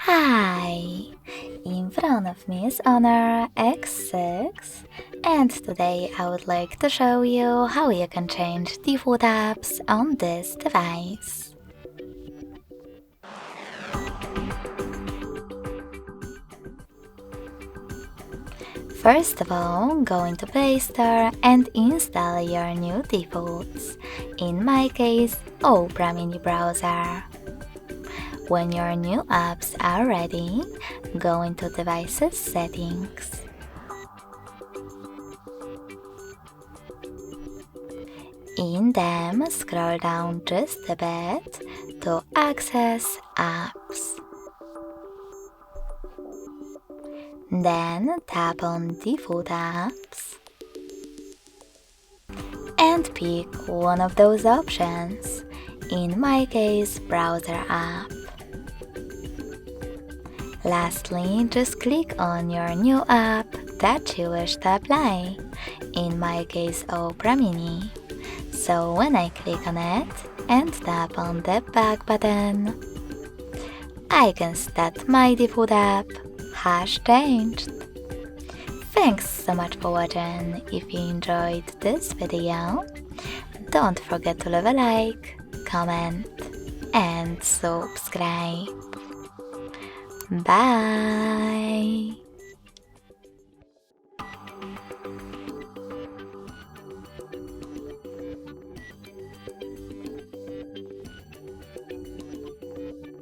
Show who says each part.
Speaker 1: Hi! In front of me is Honor X6, and today I would like to show you how you can change default apps on this device. First of all, go into Play Store and install your new defaults, in my case, Opera Mini Browser. When your new apps are ready, go into Devices Settings. In them, scroll down just a bit to access apps. Then tap on Default Apps and pick one of those options, in my case, Browser app. Lastly, just click on your new app that you wish to apply, in my case Opera Mini. So when I click on it and tap on the back button, I can see that my default app has changed. Thanks so much for watching. If you enjoyed this video, don't forget to leave a like, comment and subscribe. Bye!